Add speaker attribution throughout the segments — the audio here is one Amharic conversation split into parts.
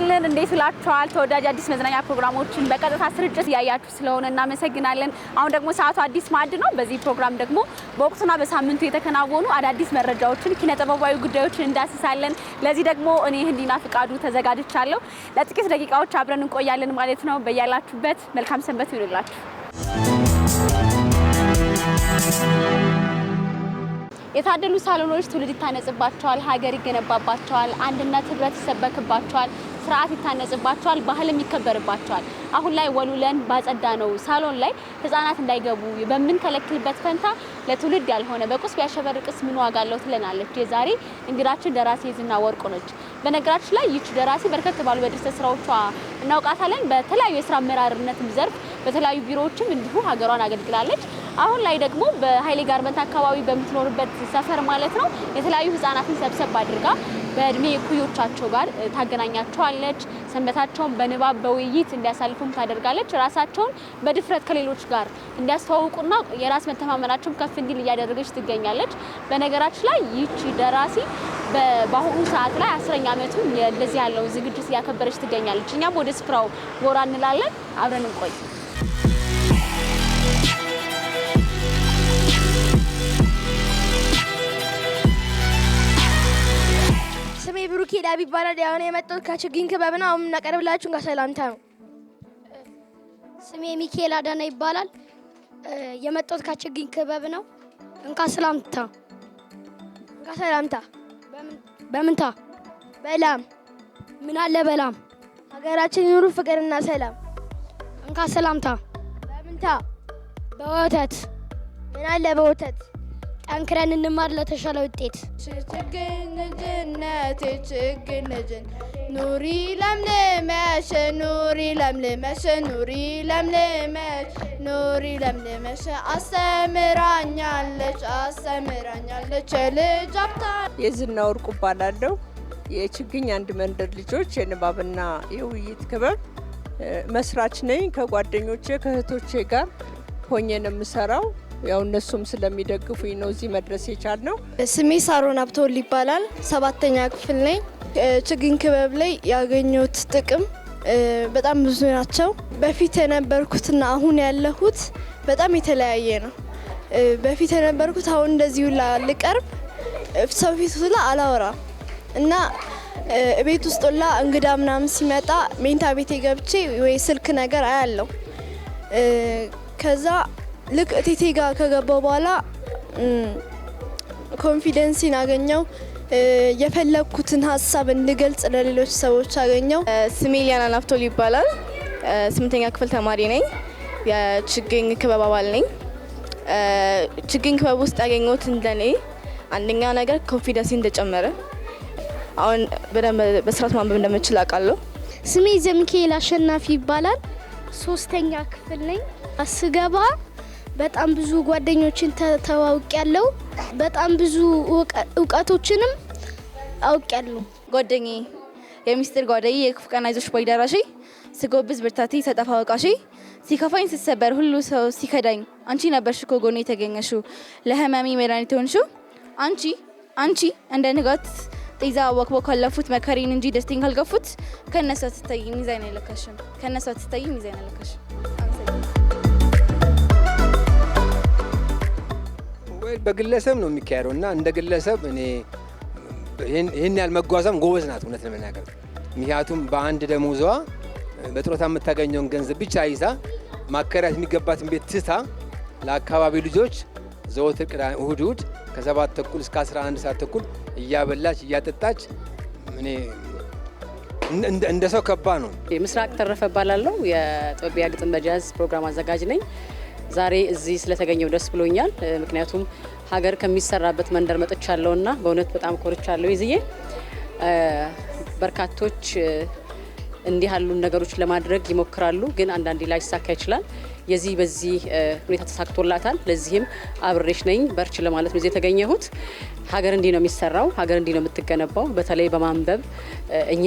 Speaker 1: ይስጥልን እንዴት ውላችኋል? ተወዳጅ አዲስ መዝናኛ ፕሮግራሞችን በቀጥታ ስርጭት ያያችሁ ስለሆነ እናመሰግናለን። አሁን ደግሞ ሰዓቱ አዲስ ማዕድ ነው። በዚህ ፕሮግራም ደግሞ በወቅቱና በሳምንቱ የተከናወኑ አዳዲስ መረጃዎችን ኪነጥበባዊ ጉዳዮችን እንዳስሳለን። ለዚህ ደግሞ እኔ ህሊና ፍቃዱ ተዘጋጅቻለሁ። ለጥቂት ደቂቃዎች አብረን እንቆያለን ማለት ነው። በያላችሁበት መልካም ሰንበት ይሁንላችሁ። የታደሉ ሳሎኖች ትውልድ ይታነጽባቸዋል፣ ሀገር ይገነባባቸዋል፣ አንድነት ህብረት ይሰበክባቸዋል፣ ስርዓት ይታነጽባቸዋል፣ ባህልም ይከበርባቸዋል። አሁን ላይ ወሉለን ባጸዳ ነው ሳሎን ላይ ህፃናት እንዳይገቡ በምንከለክልበት ፈንታ ለትውልድ ያልሆነ በቁስ ቢያሸበርቅስ ምን ዋጋ አለው ትለናለች የዛሬ እንግዳችን ደራሲ ዝና ወርቁ ነች። በነገራችን ላይ ይህች ደራሲ በርከት ባሉ በድርሰት ስራዎቿ እናውቃታለን። በተለያዩ የስራ አመራርነትም ዘርፍ በተለያዩ ቢሮዎችም እንዲሁ ሀገሯን አገልግላለች። አሁን ላይ ደግሞ በኃይሌ ጋርመንት አካባቢ በምትኖርበት ሰፈር ማለት ነው የተለያዩ ህፃናትን ሰብሰብ አድርጋ በእድሜ እኩዮቻቸው ጋር ታገናኛቸዋለች። ሰንበታቸውን በንባብ በውይይት እንዲያሳልፉም ታደርጋለች። ራሳቸውን በድፍረት ከሌሎች ጋር እንዲያስተዋውቁና የራስ መተማመናቸውን ከፍ እንዲል እያደረገች ትገኛለች። በነገራችን ላይ ይህች ደራሲ በአሁኑ ሰዓት ላይ 10ኛ ዓመቱን እንደዚህ ያለውን ዝግጅት እያከበረች ትገኛለች። እኛም ወደ ስፍራው ጎራ እንላለን። አብረን እንቆይ።
Speaker 2: ስሜ ብሩኬ ዳቢ ይባላል። ያው ነው የመጣሁት ከችግኝ ክበብ ነው። አሁን እናቀርብላችሁ ከሰላምታ ነው።
Speaker 3: ስሜ ሚካኤል አዳና ይባላል። የመጣሁት ከችግኝ ክበብ ነው። እንካ ሰላምታ በምንታ
Speaker 2: በላም
Speaker 3: ምን አለ በላም
Speaker 2: ሀገራችን ይኑሩ ፍቅርና ሰላም።
Speaker 3: እንካ ሰላምታ
Speaker 2: በምንታ
Speaker 3: በወተት
Speaker 2: ምን አለ በወተት
Speaker 3: ጠንክረን እንማር ለተሻለ ውጤት።
Speaker 4: ችግኝ ልጅነቴ ችግኝ ልጅን ኑሪ ለምልመሽ ኑሪ ለምልመሽ ኑሪ ለምልመሽ ኑሪ ለምልመሽ አስተምራኛለች ልጅ አብታ።
Speaker 5: የዝና ወርቁ እባላለሁ። የችግኝ አንድ መንደር ልጆች የንባብና የውይይት ክበብ መስራች ነኝ። ከጓደኞቼ ከእህቶቼ ጋር ሆኜ ነው የምሰራው። ያው እነሱም ስለሚደግፉኝ ነው እዚህ መድረስ የቻልነው።
Speaker 4: ስሜ ሳሮን አብቶል ይባላል። 7ኛ ክፍል ነኝ። ችግኝ ክበብ ላይ ያገኘሁት ጥቅም በጣም ብዙ ናቸው። በፊት የነበርኩትና አሁን ያለሁት በጣም የተለያየ ነው። በፊት የነበርኩት አሁን እንደዚሁ ልቀርብ ሰው ፊት ሁላ አላወራ እና ቤት ውስጥ ሁላ እንግዳ ምናምን ሲመጣ ሜንታ ቤቴ ገብቼ ወይ ስልክ ነገር አያለው። ከዛ ልክ እቴቴ ጋር ከገባው በኋላ ኮንፊደንስን አገኘው። የፈለኩትን ሀሳብ እንድገልጽ ለሌሎች ሰዎች አገኘው።
Speaker 6: ስሜ ሊያና ናፍቶል ይባላል። 8ኛ ክፍል ተማሪ ነኝ። የችግኝ ክበብ አባል ነኝ። ችግኝ ክበብ ውስጥ ያገኘሁት እንደኔ አንደኛ ነገር ኮንፊደንስ እንደጨመረ አሁን በደንብ በስርዓት ማንበብ እንደምችል አውቃለሁ።
Speaker 3: ስሜ ዘሚካኤል አሸናፊ ይባላል። 3ኛ ክፍል ነኝ። ስገባ በጣም ብዙ ጓደኞችን ተዋውቂያለሁ። በጣም ብዙ እውቀቶችንም አውቂያለሁ።
Speaker 6: ጓደኛዬ የሚስጥር ጓደኛዬ የክፉ ቀን አይዞሽ ባይ ደራሽ ስጎብዝ ብርታቴ ሰጠፋ ወቃሽ ሲከፋኝ ስሰበር ሁሉ ሰው ሲከዳኝ አንቺ ነበርሽ እኮ ጎኔ የተገኘሽው ለህመሜ መድኃኒት ሆንሽው አንቺ እንደ ንጋት ጤዛ ወክቦ ካለፉት መከሪን እንጂ ደስቲን ካልገፉት ከነሷ ትታይ ሚዛን አይለካሽም።
Speaker 7: በግለሰብ ነው የሚካሄደው እና እንደ ግለሰብ እኔ ይህን ያህል መጓዟም ጎበዝ ናት እውነት ለመናገር። ምክንያቱም በአንድ ደሞዟ በጥሮታ የምታገኘውን ገንዘብ ብቻ ይዛ ማከራየት የሚገባትን ቤት ትታ ለአካባቢ ልጆች ዘወትር ቅዳሜ እሁድ ከ7 ተኩል እስከ 11 ሰዓት ተኩል እያበላች እያጠጣች እኔ እንደ ሰው ከባ ነው።
Speaker 8: ምስራቅ ተረፈ እባላለሁ። የኢትዮጵያ ግጥም በጃዝ ፕሮግራም አዘጋጅ ነኝ። ዛሬ እዚህ ስለተገኘው ደስ ብሎኛል። ምክንያቱም ሀገር ከሚሰራበት መንደር መጥቻለሁና በእውነት በጣም ኮርቻለሁ። ይዝዬ በርካቶች እንዲህ ያሉ ነገሮች ለማድረግ ይሞክራሉ፣ ግን አንዳንዴ ላይ ይሳካ ይችላል። በዚህ ሁኔታ ተሳክቶላታል። ለዚህም አብሬሽ ነኝ በርች ለማለት ነው የተገኘሁት። ሀገር እንዲህ ነው የሚሰራው፣ ሀገር እንዲህ ነው የምትገነባው። በተለይ በማንበብ እኛ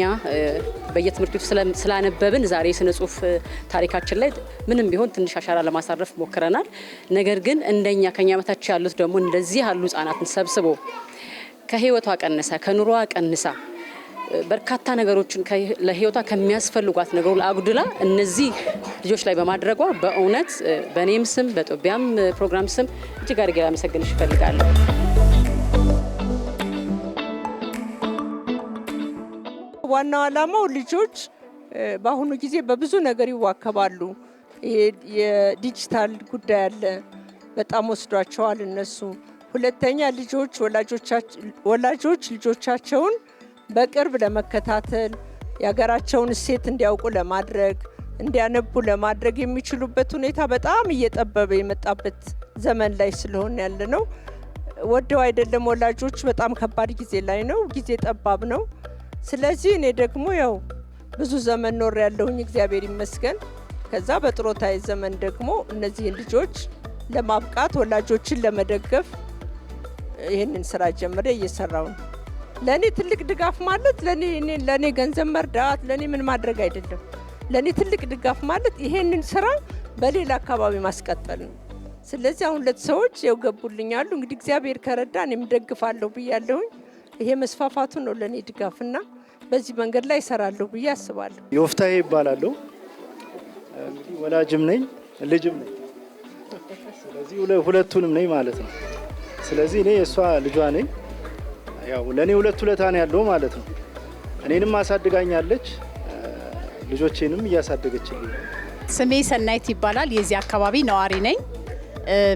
Speaker 8: በየትምህርት ቤቱ ስላነበብን ዛሬ ስነ ጽሁፍ ታሪካችን ላይ ምንም ቢሆን ትንሽ አሻራ ለማሳረፍ ሞክረናል። ነገር ግን እንደኛ ከኛ በታች ያሉት ደግሞ እንደዚህ ያሉ ህጻናትን ሰብስቦ ከህይወቷ ቀንሳ ከኑሮዋ ቀንሳ በርካታ ነገሮችን ለህይወቷ ከሚያስፈልጓት ነገር አጉድላ እነዚህ ልጆች ላይ በማድረጓ በእውነት በእኔም ስም በጦቢያም ፕሮግራም ስም እጅግ አድርጌ ላመሰግንሽ እፈልጋለሁ።
Speaker 5: ዋናው ዓላማው ልጆች በአሁኑ ጊዜ በብዙ ነገር ይዋከባሉ። የዲጂታል ጉዳይ አለ፣ በጣም ወስዷቸዋል እነሱ። ሁለተኛ ወላጆች ልጆቻቸውን በቅርብ ለመከታተል የሀገራቸውን እሴት እንዲያውቁ ለማድረግ እንዲያነቡ ለማድረግ የሚችሉበት ሁኔታ በጣም እየጠበበ የመጣበት ዘመን ላይ ስለሆነ ያለ ነው። ወደው አይደለም ወላጆች፣ በጣም ከባድ ጊዜ ላይ ነው። ጊዜ ጠባብ ነው። ስለዚህ እኔ ደግሞ ያው ብዙ ዘመን ኖር ያለሁኝ እግዚአብሔር ይመስገን። ከዛ በጥሮታዊ ዘመን ደግሞ እነዚህን ልጆች ለማብቃት ወላጆችን ለመደገፍ ይህንን ስራ ጀምሬ እየሰራው ነው። ለኔ ትልቅ ድጋፍ ማለት ለኔ ገንዘብ መርዳት ለኔ ምን ማድረግ አይደለም። ለኔ ትልቅ ድጋፍ ማለት ይሄንን ስራ በሌላ አካባቢ ማስቀጠል ነው። ስለዚህ አሁን ለሰዎች የገቡልኛሉ እንግዲህ እግዚአብሔር ከረዳ እኔም ደግፋለሁ ብያለሁኝ። ይሄ መስፋፋቱ ነው ለኔ ድጋፍና በዚህ መንገድ ላይ እሰራለሁ ብዬ አስባለሁ።
Speaker 9: ዮፍታሔ ይባላለሁ። እንግዲህ ወላጅም ነኝ ልጅም ነኝ። ስለዚህ ሁለቱንም ነኝ ማለት ነው። ስለዚህ እኔ የእሷ ልጇ ነኝ። ያው ለኔ ሁለት ውለታ ነው ያለው ማለት ነው። እኔንም አሳድጋኛለች፣ ልጆቼንም እያሳደገችልኝ።
Speaker 10: ስሜ ሰናይት ይባላል። የዚህ አካባቢ ነዋሪ ነኝ።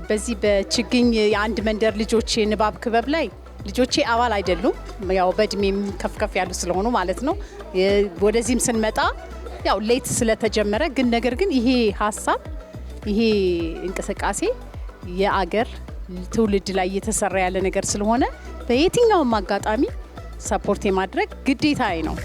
Speaker 10: በዚህ በችግኝ የአንድ መንደር ልጆች ንባብ ክበብ ላይ ልጆቼ አባል አይደሉም፣ ያው በእድሜም ከፍ ያሉ ስለሆኑ ማለት ነው። ወደዚህም ስንመጣ ያው ሌት ስለተጀመረ ነገር ግን ይሄ ሀሳብ ይሄ እንቅስቃሴ የአገር ትውልድ ላይ እየተሰራ ያለ ነገር ስለሆነ በየትኛውም አጋጣሚ ሰፖርት የማድረግ ግዴታዬ ነው።